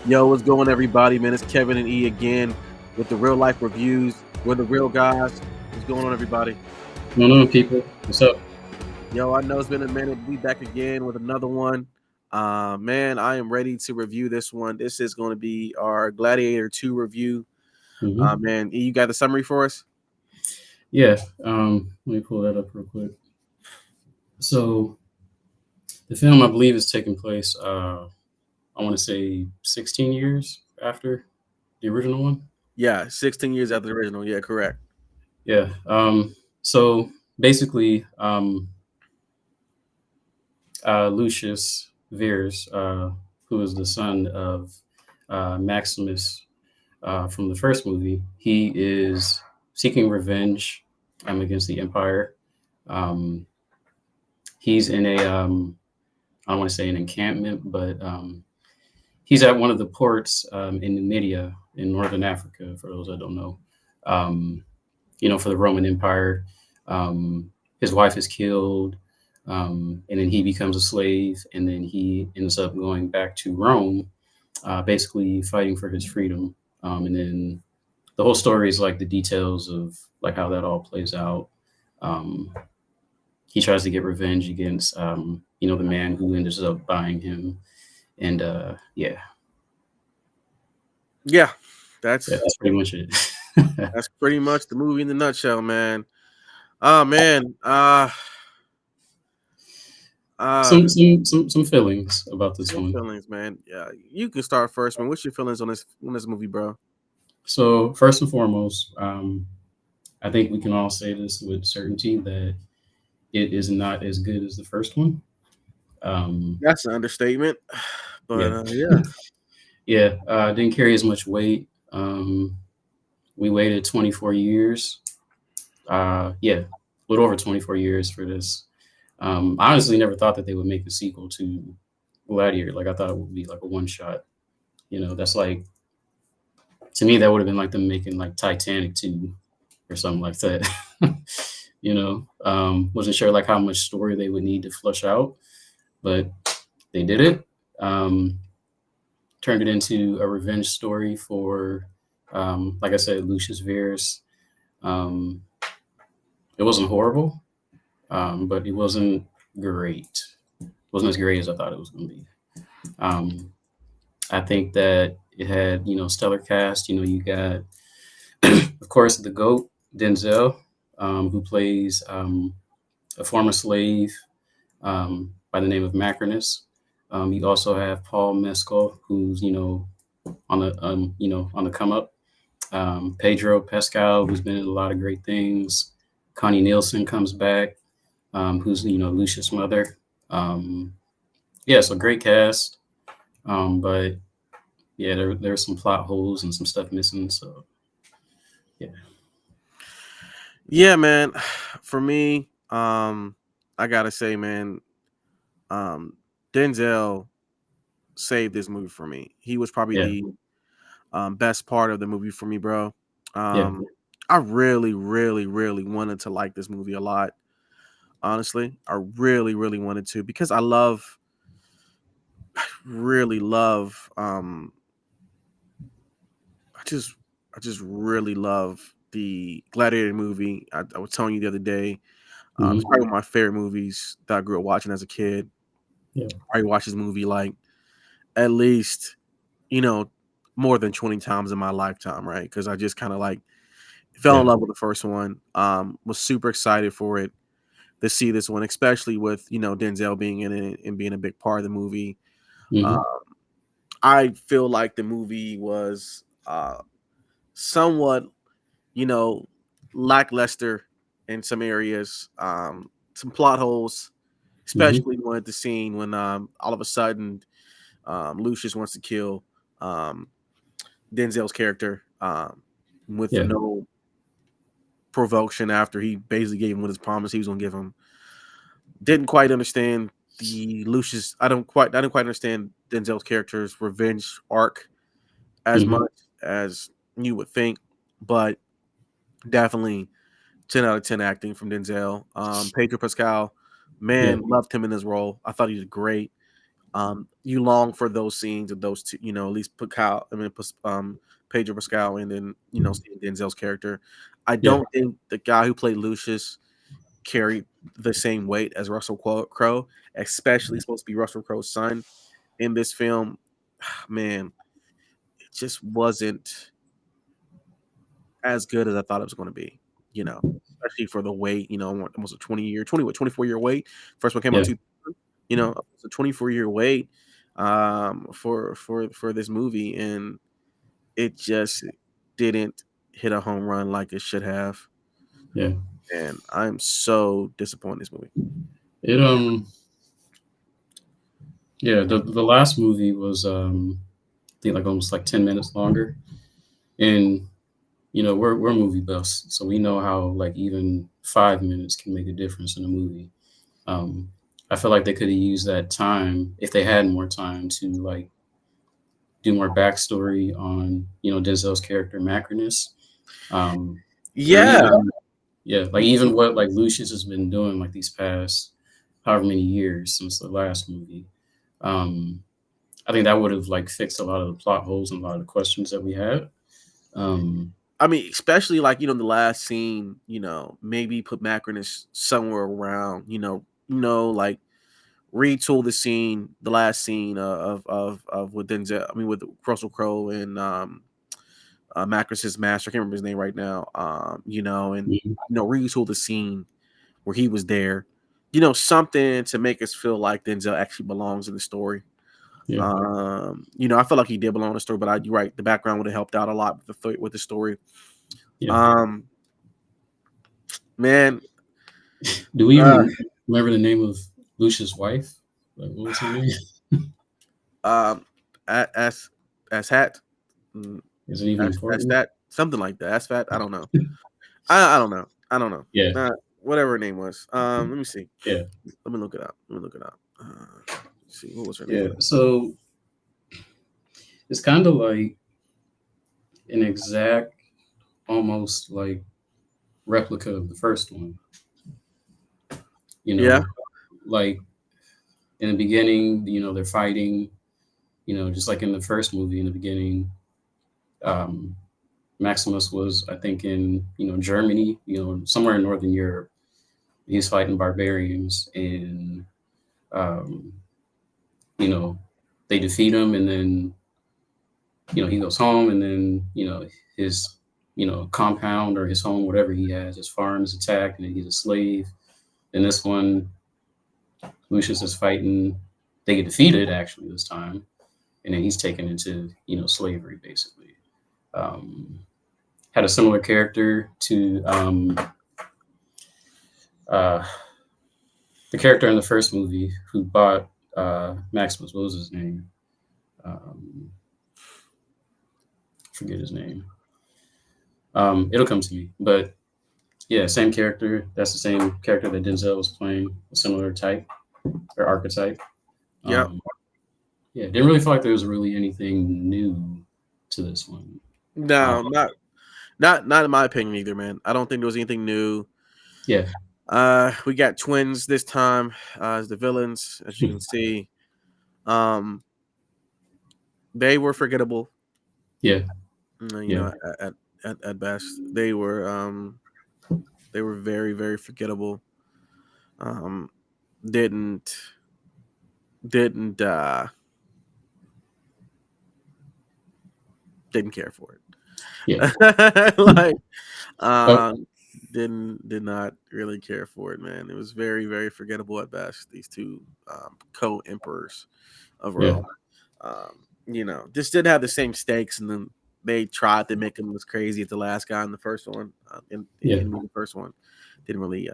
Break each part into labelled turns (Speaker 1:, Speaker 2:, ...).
Speaker 1: Yo, what's going, everybody? Man, it's Kevin and E again with the real life reviews. We're the real guys. What's going on, everybody?
Speaker 2: What's going on, people? What's up?
Speaker 1: Yo, I know it's been a minute. We back again with another one. Man, I am ready to review this one. This is going to be our Gladiator 2 review.
Speaker 2: hmm
Speaker 1: Man, E, you got the summary for us?
Speaker 2: Yeah, let me pull that up real quick. So the film, I believe, is taking place. I want to say 16 years after the original one.
Speaker 1: Yeah, 16 years after the original. Yeah, correct.
Speaker 2: Yeah. So basically, Lucius Veers, who is the son of Maximus from the first movie, he is seeking revenge against the Empire. Um, he's in a I don't want to say an encampment, but he's at one of the ports in Numidia in northern Africa. For those that don't know, um, for the Roman Empire, his wife is killed, and then he becomes a slave, and then he ends up going back to Rome, basically fighting for his freedom. And then the whole story is like the details of like how that all plays out. Um, he tries to get revenge against the man who ends up buying him, and
Speaker 1: Yeah,
Speaker 2: yeah,
Speaker 1: that's
Speaker 2: that's pretty much it.
Speaker 1: that's pretty much the movie in the nutshell, man. Oh man. Uh
Speaker 2: some feelings about this
Speaker 1: Some
Speaker 2: one.
Speaker 1: feelings, man. Yeah, you can start first, man. What's your feelings on this movie, bro?
Speaker 2: So first and foremost, I think we can all say this with certainty that it is not as good as the first one. Um,
Speaker 1: That's an understatement, but
Speaker 2: yeah,
Speaker 1: yeah,
Speaker 2: yeah, didn't carry as much weight. We waited 24 years. Yeah, a little over 24 years for this. I honestly never thought that they would make a sequel to Gladiator. Like I thought it would be like a one shot. That's like to me that would have been like them making like Titanic 2 or something like that. Wasn't sure like how much story they would need to flush out, but they did it. Um, Turned it into a revenge story for, like I said, Lucius Veers. Um, it wasn't horrible, but it wasn't great. It wasn't as great as I thought it was going to be. Um, I think that it had, stellar cast. You got, of course, the GOAT, Denzel, who plays a former slave by the name of Macrinus. You also have Paul Mescal, who's on the come up. Pedro Pascal, who's been in a lot of great things. Connie Nielsen comes back, who's Lucia's mother. Um, yeah, so great cast. But yeah, there's some plot holes and some stuff missing. So yeah,
Speaker 1: yeah, man. For me, I gotta say, man, um, Denzel saved this movie for me. He was probably
Speaker 2: yeah,
Speaker 1: the best part of the movie for me, bro.
Speaker 2: yeah.
Speaker 1: I really, really, really wanted to like this movie a lot. Honestly, I really, really wanted to because really love, I just, I just really love the Gladiator movie. I was telling you the other day, it's
Speaker 2: hmm
Speaker 1: probably one of my favorite movies that I grew up watching as a kid.
Speaker 2: yeah,
Speaker 1: I watched this movie like at least, you know, more than 20 times in my lifetime, right? Because I just kind of like fell in
Speaker 2: yeah.
Speaker 1: love with the first one. Was super excited for it to see this one, especially with Denzel being in it and being a big part of the movie. Uh,
Speaker 2: hmm
Speaker 1: I feel like the movie was somewhat, you know, lackluster in some areas, some plot holes,
Speaker 2: hmm
Speaker 1: especially when at the scene when all of a sudden Lucius wants to kill um, Denzel's character with
Speaker 2: yeah.
Speaker 1: no provocation after he basically gave him what his promise he was going to give him. Didn't quite understand the Lucius. I didn't quite understand Denzel's character's revenge arc as
Speaker 2: hmm
Speaker 1: much as you would think, but definitely 10 out of 10 acting from Denzel. Pedro Pascal,
Speaker 2: yeah.
Speaker 1: man, loved him in his role. I thought he did great. You long for those scenes of those two, at least Pedro Pascal, and then seeing Denzel's character. I
Speaker 2: Yeah,
Speaker 1: don't think the guy who played Lucius carried the same weight as Russell Crowe, especially supposed to be Russell Crowe's son in this film. Man, it just wasn't as good as I thought it was going to be. Especially for the wait. Almost a 24-year wait. First one came out
Speaker 2: yeah,
Speaker 1: 2000. It's a 24-year wait for this movie, and it just didn't hit a home run like it should have.
Speaker 2: yeah.
Speaker 1: And I'm so disappointed in this movie.
Speaker 2: It yeah. The last movie was I think like almost like 10 minutes longer, and we're movie buffs, so we know how like even 5 minutes can make a difference in a movie. Um, I feel like they could have used that time if they had more time to like do more backstory on Denzel's character Macrinus, or
Speaker 1: Yeah,
Speaker 2: even yeah, like even what like Lucius has been doing like these past however many years since the last movie. Um, I think that would have like fixed a lot of the plot holes and a lot of the questions that we had. Um,
Speaker 1: I mean, especially like the last scene. Maybe put Macronus somewhere around. Like retool the scene, the last scene of with Denzel. I mean, with Russell Crowe and Macronus's master. I can't remember his name right now. And
Speaker 2: mhm,
Speaker 1: retool the scene where he was there. Something to make us feel like Denzel actually belongs in the story.
Speaker 2: yeah,
Speaker 1: I felt like he did belong in the story, but you're right. The background would have helped out a lot with the story.
Speaker 2: yeah.
Speaker 1: Um, man,
Speaker 2: Do we
Speaker 1: uh,
Speaker 2: even remember the name of Lucius' wife? Like, what was her name?
Speaker 1: um, as as hat, mm,
Speaker 2: Is it even
Speaker 1: as
Speaker 2: important?
Speaker 1: that something like that. As fat, I don't know. I don't know. I don't know.
Speaker 2: Yeah,
Speaker 1: Whatever her name was. Let me see.
Speaker 2: yeah,
Speaker 1: Let me look it up. Let me look it up. Let's see, what was her
Speaker 2: yeah.
Speaker 1: name?
Speaker 2: So it's kind of like an exact, almost like replica of the first one. You
Speaker 1: Yeah,
Speaker 2: know, like in the beginning, they're fighting. Just like in the first movie, in the beginning, um, Maximus was, I think, in Germany, somewhere in Northern Europe. He's fighting barbarians, and um, you know, they defeat him, and then he goes home, and then his compound or his home, whatever he has, his farm is attacked, and he's a slave. And this one, Lucius is fighting. They get defeated actually this time, and then he's taken into slavery basically. Um, Had a similar character to uh, the character in the first movie who bought Maximus. What was his name? Um, Forget his name. It'll come to me. But yeah, same character. That's the same character that Denzel was playing, a similar type or archetype.
Speaker 1: yep.
Speaker 2: Um, yeah, didn't really feel like there was really anything new to this one. Um,
Speaker 1: No, not in my opinion either, man. I don't think there was anything new.
Speaker 2: yeah,
Speaker 1: We got twins this time as the villains, as you can see. Um, they were forgettable.
Speaker 2: yeah, yeah,
Speaker 1: At best, they were very very forgettable. Um, didn't didn't didn't care for
Speaker 2: yeah.
Speaker 1: it. Like
Speaker 2: Oh,
Speaker 1: um, did not really care for it, man. It was very very forgettable at best. These two co-emperors of
Speaker 2: yeah,
Speaker 1: Rome. Just didn't have the same stakes, and then they tried to make him as crazy as the last guy in the first one.
Speaker 2: yeah,
Speaker 1: In the first one, didn't really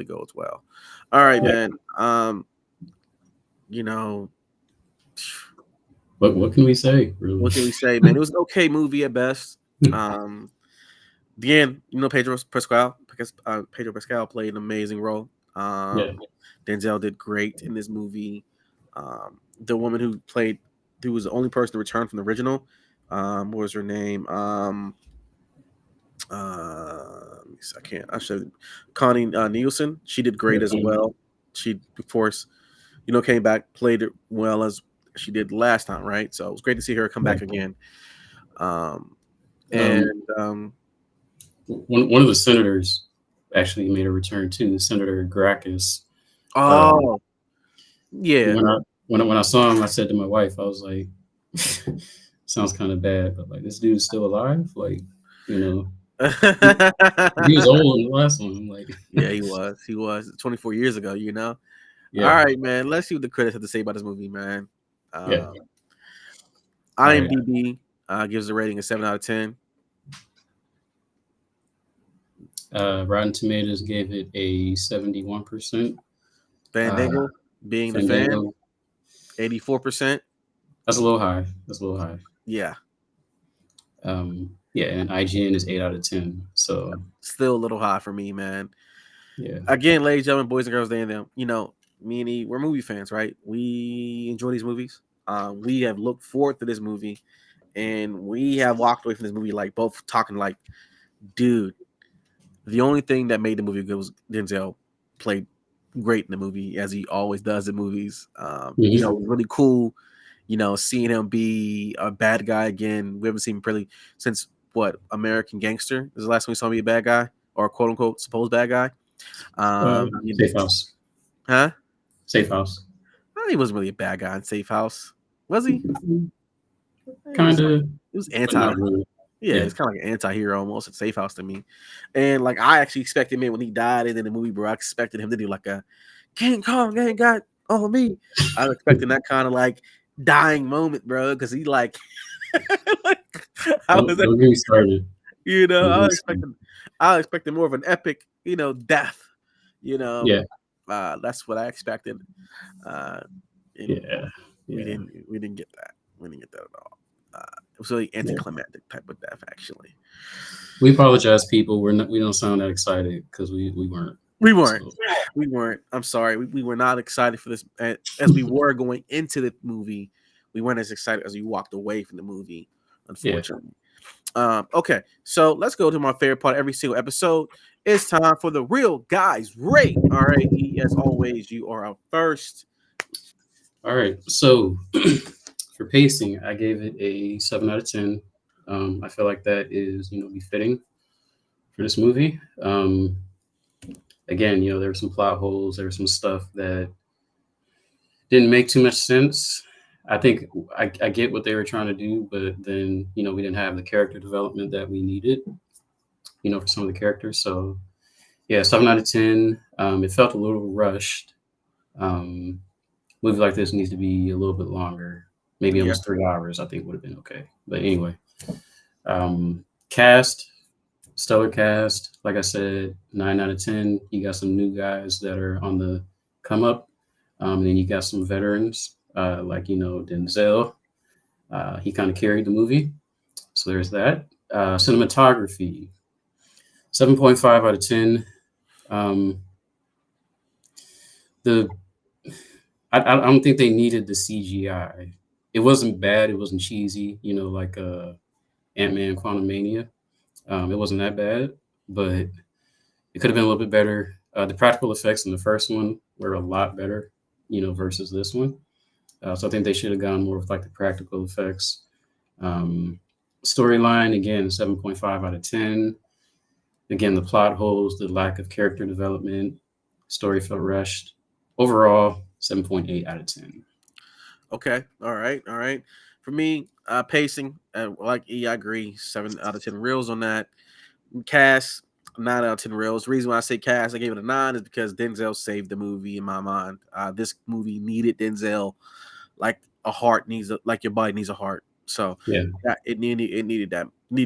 Speaker 1: go as well. All right,
Speaker 2: yeah.
Speaker 1: man. You know,
Speaker 2: What can we say, really?
Speaker 1: what can we say, man? It was an okay movie at best. Um, the end, Pedro Pascal played an amazing role.
Speaker 2: Yeah,
Speaker 1: Denzel did great in this movie. The woman who was the only person to return from the original, what was her name? I can't. I should. Connie Nielsen. She did
Speaker 2: yeah,
Speaker 1: great as well. She, of course, came back, played it well as she did last time, right? So it was great to see her come
Speaker 2: Yeah.
Speaker 1: back again. Um, and
Speaker 2: Um, one of the senators actually made a return too, Senator Gracchus. Uh,
Speaker 1: oh yeah.
Speaker 2: when I saw him, I said to my wife, I was like, sounds kind of bad, but like this dude's still alive. Like, you know, he, he was old in the last one. I'm like,
Speaker 1: Yeah, he was. He was 24 years ago. All
Speaker 2: yeah,
Speaker 1: right, man. Let's see what the critics have to say about this movie, man.
Speaker 2: yeah.
Speaker 1: Um,
Speaker 2: All right.
Speaker 1: IMDb gives the rating a 7 out of 10.
Speaker 2: Rotten Tomatoes gave it a 71%. Uh,
Speaker 1: Fandango, being the fan,
Speaker 2: Fandango,
Speaker 1: 84%.
Speaker 2: that's a little high. That's a little high.
Speaker 1: Yeah,
Speaker 2: Yeah, and IGN is 8 out of 10. So
Speaker 1: still a little high for me, man.
Speaker 2: yeah,
Speaker 1: Again, ladies and gentlemen, boys and girls, they and them. Me and E, we're movie fans, right? We enjoy these movies. We have looked forward to this movie, and we have walked away from this movie like both talking like, dude, the only thing that made the movie good was Denzel played great in the movie, as he always does in movies.
Speaker 2: hmm
Speaker 1: Really cool. Seeing him be a bad guy again. We haven't seen him really since what, American Gangster is the last time we saw him be a bad guy, or quote unquote supposed bad guy.
Speaker 2: Safe House,
Speaker 1: Huh?
Speaker 2: Safe House,
Speaker 1: Well, he wasn't really a bad guy in Safe House, was he? He
Speaker 2: kind
Speaker 1: was like
Speaker 2: of,
Speaker 1: he was
Speaker 2: but
Speaker 1: anti.
Speaker 2: not really.
Speaker 1: Yeah,
Speaker 2: Yeah,
Speaker 1: it's kind of like an anti-hero almost at Safe House to me. And like I actually expected him when he died and in the movie, bro. I expected him to do like a King Kong ain't got on me. I was expecting that kind of like dying moment, bro, because he like, like I was,
Speaker 2: don't get me started. Don't
Speaker 1: I
Speaker 2: get
Speaker 1: was
Speaker 2: me started.
Speaker 1: expecting, I was expecting more of an epic, death. You know,
Speaker 2: Yeah,
Speaker 1: that's what I expected. Uh, and
Speaker 2: yeah,
Speaker 1: we
Speaker 2: yeah,
Speaker 1: didn't get that. We didn't get that at all. It was really
Speaker 2: yeah.
Speaker 1: anticlimactic type of death, actually.
Speaker 2: We apologize, people. We don't sound that excited because we weren't.
Speaker 1: We weren't.
Speaker 2: So
Speaker 1: We weren't. I'm sorry. We were not excited for this as we were going into the movie. We weren't as excited as we walked away from the movie,
Speaker 2: yeah.
Speaker 1: unfortunately. Okay, so let's go to my favorite part of every single episode. It's time for the real guys rate. All right, E, as always, you are up first.
Speaker 2: All right. So for pacing, I gave it a 7 out of 10. I feel like that is befitting for this movie. Again, there were some plot holes. There was some stuff that didn't make too much sense. I think I get what they were trying to do, but then we didn't have the character development that we needed. For some of the characters. So yeah, 7 out of 10. It felt a little rushed. Um, Movie like this needs to be a little bit longer, maybe
Speaker 1: Yeah.
Speaker 2: almost 3 hours. I think would have been okay. But anyway, cast, stellar cast. Like I said, 9 out of 10. You got some new guys that are on the come up, and then you got some veterans like Denzel. He kind of carried the movie, so there's that. Cinematography, 7.5 out of 10. Um, the I don't think they needed the CGI. It wasn't bad. It wasn't cheesy. Like Ant-Man Quantumania. It wasn't that bad, but it could have been a little bit better. The practical effects in the first one were a lot better, versus this one. So I think they should have gone more with like the practical effects. Um, Storyline again, 7.5 out of 10. Again, the plot holes, the lack of character development, story felt rushed. Overall, 7.8 out of 10.
Speaker 1: Okay. All right. All right. For me, pacing, like E, I agree. 7 out of 10 reels on that. Cast, 9 out of 10 reels. The reason why I say cast, I gave it a 9 is because Denzel saved the movie in my mind. This movie needed Denzel like a heart needs like your body needs a heart. So
Speaker 2: Yeah.
Speaker 1: yeah, it needed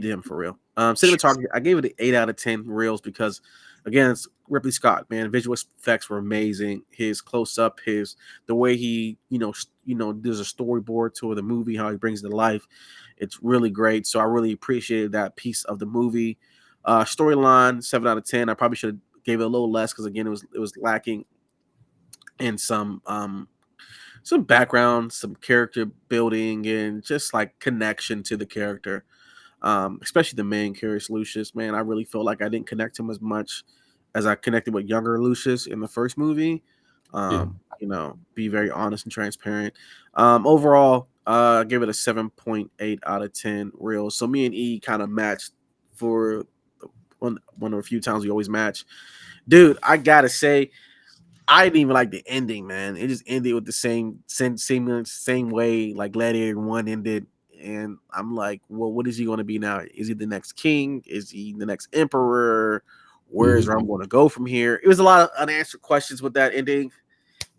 Speaker 1: him for real. Cinematography, I gave it an 8 out of 10 reels because again, it's Ripley Scott, man. Visual effects were amazing. His close up, the way he there's a storyboard to the movie, how he brings it to life. It's really great. So I really appreciated that piece of the movie. Storyline, 7 out of 10. I probably should have gave it a little less because again, it was lacking in some background, some character building, and just like connection to the character. Especially the main character, Lucius. Man, I really felt like I didn't connect him as much as I connected with younger Lucius in the first movie.
Speaker 2: Yeah.
Speaker 1: Be very honest and transparent. Overall, I give it a 7.8 out of 10 real. So me and E kind of matched for one of a few times we always match. Dude, I gotta say, I didn't even like the ending, man. It just ended with the same way like Gladiator 1 ended. And I'm like, well, what is he going to be now? Is he the next king? Is he the next emperor? Where is
Speaker 2: Hmm.
Speaker 1: Rome going to go from here? It was a lot of unanswered questions with that ending.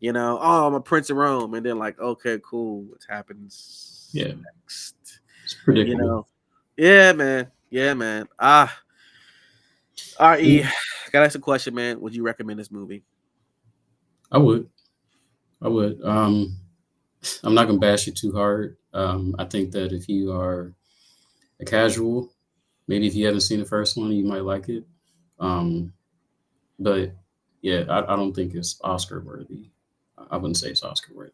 Speaker 1: Oh, I'm a prince of Rome. And then, like, okay, cool. What happens
Speaker 2: Yeah.
Speaker 1: next?
Speaker 2: It's
Speaker 1: You
Speaker 2: predictable.
Speaker 1: know, yeah, man. Yeah, man. R.E.,
Speaker 2: Mm,
Speaker 1: gotta ask a question, man. Would you recommend this movie?
Speaker 2: I would. I would. I'm not gonna bash it too hard. I think that if you are a casual, maybe if you haven't seen the first one, you might like it. Um, but yeah, I don't think it's Oscar worthy. I wouldn't say it's Oscar worthy.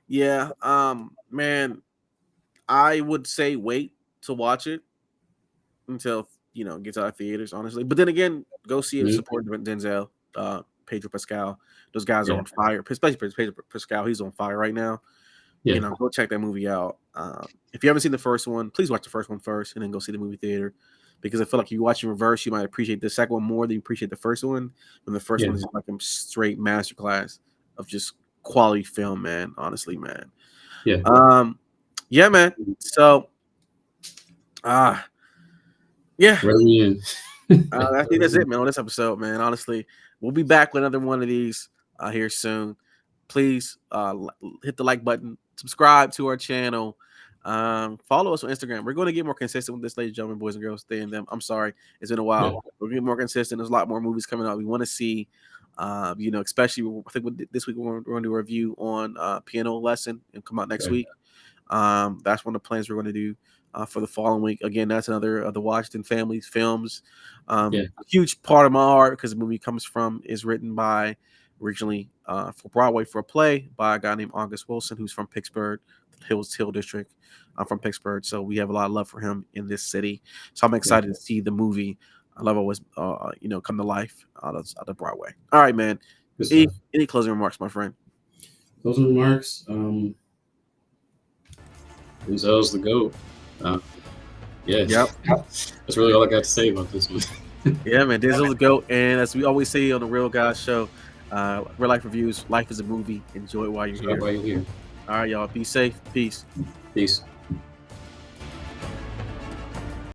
Speaker 1: Yeah, man, I would say wait to watch it until it gets out of theaters, honestly. But then again, go see it and
Speaker 2: Mhm.
Speaker 1: support Denzel, Pedro Pascal. Those guys are
Speaker 2: Yeah,
Speaker 1: on fire. Especially Pedro Pascal, he's on fire right now.
Speaker 2: yeah,
Speaker 1: Go check that movie out. If you haven't seen the first one, please watch the first one first, and then go see the movie theater. Because I feel like if you watch in reverse, you might appreciate the second one more than you appreciate the first one. And the first
Speaker 2: yeah,
Speaker 1: one is like a straight masterclass of just quality film, man. Honestly, man.
Speaker 2: yeah.
Speaker 1: Um, yeah, man. So, ah, yeah,
Speaker 2: Really in.
Speaker 1: I think that's it, man, on this episode, man. Honestly, we'll be back with another one of these here soon. Please hit the like button, subscribe to our channel, follow us on Instagram. We're going to get more consistent with this, ladies and gentlemen, boys and girls. Stay in them. I'm sorry, it's been a
Speaker 2: Yeah,
Speaker 1: while. We're getting more consistent. There's a lot more movies coming out. We want to see, especially I think this week we're going to do a review on Piano Lesson and come out next
Speaker 2: okay.
Speaker 1: week. That's one of the plans we're going to do for the following week. Again, that's another of the Washington Family's films.
Speaker 2: Yeah,
Speaker 1: Huge part of my heart because the movie comes from is written by originally for Broadway for a play by a guy named August Wilson, who's from Pittsburgh, Hill District. I'm from Pittsburgh, so we have a lot of love for him in this city. So I'm
Speaker 2: yeah.
Speaker 1: excited to see the movie. I love always come to life out of Broadway. All right, man.
Speaker 2: Good stuff.
Speaker 1: Any closing remarks, my friend?
Speaker 2: Closing remarks. Denzel's the goat. Uh, yeah,
Speaker 1: Yep.
Speaker 2: that's really all I got to say about this one.
Speaker 1: Yeah, man, Denzel's the GOAT. And as we always say on the Real Guys Show, real life reviews, life is a movie. Enjoy it while you're
Speaker 2: Shout out
Speaker 1: here.
Speaker 2: while you're here.
Speaker 1: All right, y'all. Be safe. Peace.
Speaker 2: Peace.